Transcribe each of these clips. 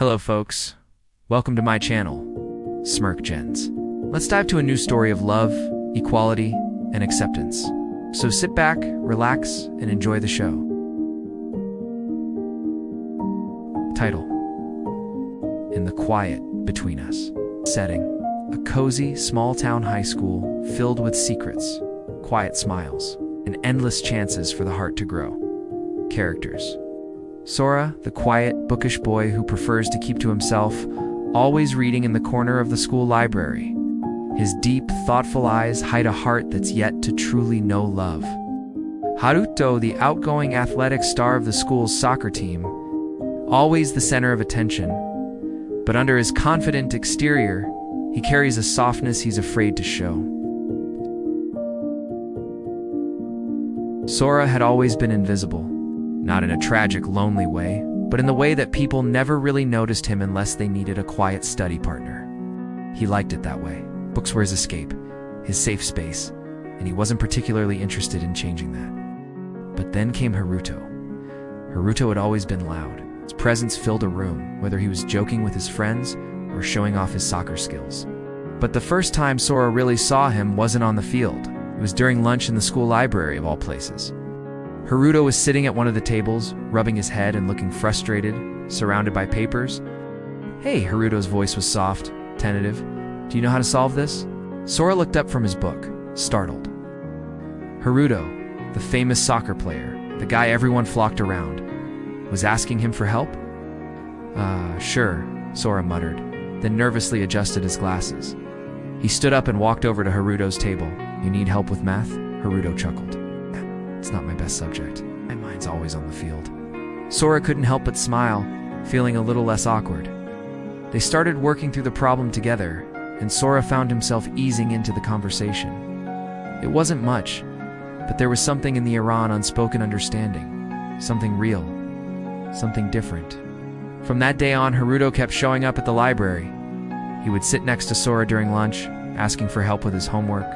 Hello folks, welcome to my channel, Smirk Gens. Let's dive to a new story of love, equality, and acceptance. So sit back, relax, and enjoy the show. Title: In the Quiet Between Us. Setting: a cozy, small-town high school filled with secrets, quiet smiles, and endless chances for the heart to grow. Characters: Sora, the quiet, bookish boy who prefers to keep to himself, always reading in the corner of the school library. His deep, thoughtful eyes hide a heart that's yet to truly know love. Haruto, the outgoing athletic star of the school's soccer team, always the center of attention, but under his confident exterior, he carries a softness he's afraid to show. Sora had always been invisible. Not in a tragic, lonely way, but in the way that people never really noticed him unless they needed a quiet study partner. He liked it that way. Books were his escape, his safe space, and he wasn't particularly interested in changing that. But then came Haruto. Haruto had always been loud. His presence filled a room, whether he was joking with his friends or showing off his soccer skills. But the first time Sora really saw him wasn't on the field. It was during lunch in the school library, of all places. Haruto was sitting at one of the tables, rubbing his head and looking frustrated, surrounded by papers. "Hey," Haruto's voice was soft, tentative. "Do you know how to solve this?" Sora looked up from his book, startled. Haruto, the famous soccer player, the guy everyone flocked around, was asking him for help? Sure," Sora muttered, then nervously adjusted his glasses. He stood up and walked over to Haruto's table. "You need help with math?" Haruto chuckled. "It's not my best subject. My mind's always on the field." Sora couldn't help but smile, feeling a little less awkward. They started working through the problem together, and Sora found himself easing into the conversation. It wasn't much, but there was something in the Iran unspoken understanding. Something real. Something different. From that day on, Haruto kept showing up at the library. He would sit next to Sora during lunch, asking for help with his homework,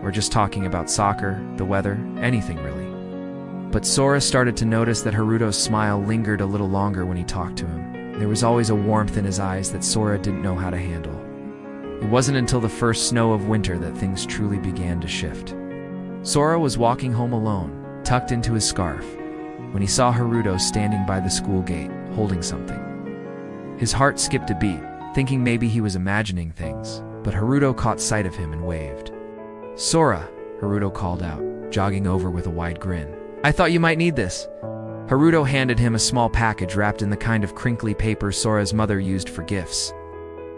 or just talking about soccer, the weather, anything really. But Sora started to notice that Haruto's smile lingered a little longer when he talked to him. There was always a warmth in his eyes that Sora didn't know how to handle. It wasn't until the first snow of winter that things truly began to shift. Sora was walking home alone, tucked into his scarf, when he saw Haruto standing by the school gate, holding something. His heart skipped a beat, thinking maybe he was imagining things, but Haruto caught sight of him and waved. "Sora," Haruto called out, jogging over with a wide grin. "I thought you might need this." Haruto handed him a small package wrapped in the kind of crinkly paper Sora's mother used for gifts.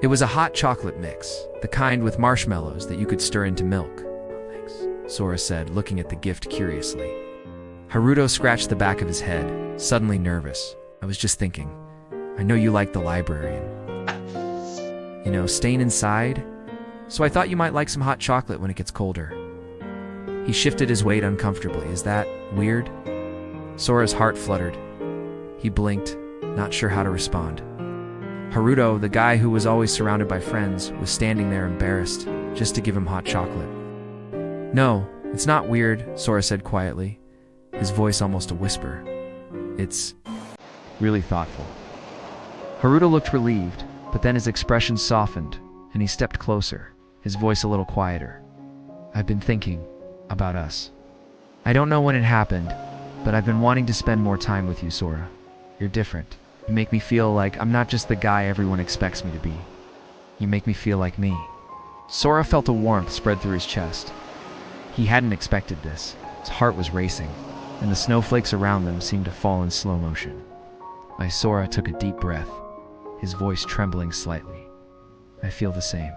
It was a hot chocolate mix, the kind with marshmallows that you could stir into milk. "Thanks," Sora said, looking at the gift curiously. Haruto scratched the back of his head, suddenly nervous. "I was just thinking, I know you like the library and, staying inside, so I thought you might like some hot chocolate when it gets colder." He shifted his weight uncomfortably. "Is that weird?" Sora's heart fluttered. He blinked, not sure how to respond. Haruto, the guy who was always surrounded by friends, was standing there embarrassed, just to give him hot chocolate. "No, it's not weird," Sora said quietly, his voice almost a whisper. "It's really thoughtful." Haruto looked relieved, but then his expression softened, and he stepped closer, his voice a little quieter. "I've been thinking about us. I don't know when it happened, but I've been wanting to spend more time with you, Sora. You're different. You make me feel like I'm not just the guy everyone expects me to be. You make me feel like me." Sora felt a warmth spread through his chest. He hadn't expected this. His heart was racing, and the snowflakes around them seemed to fall in slow motion. Sora took a deep breath, his voice trembling slightly. "I feel the same.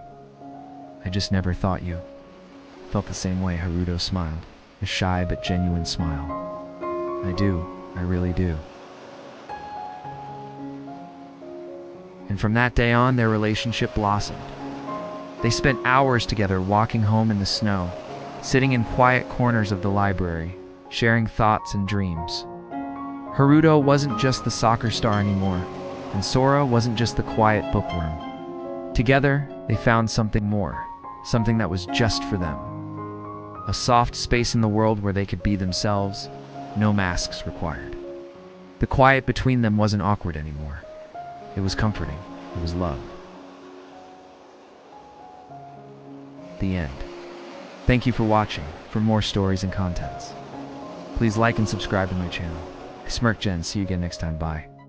I just never thought you felt the same way." Haruto smiled, a shy but genuine smile. "I do. I really do." And from that day on, their relationship blossomed. They spent hours together walking home in the snow, sitting in quiet corners of the library, sharing thoughts and dreams. Haruto wasn't just the soccer star anymore, and Sora wasn't just the quiet bookworm. Together, they found something more, something that was just for them. A soft space in the world where they could be themselves, no masks required. The quiet between them wasn't awkward anymore. It was comforting. It was love. The end. Thank you for watching. For more stories and contents, please like and subscribe to my channel. Smirk Jen. See you again next time. Bye.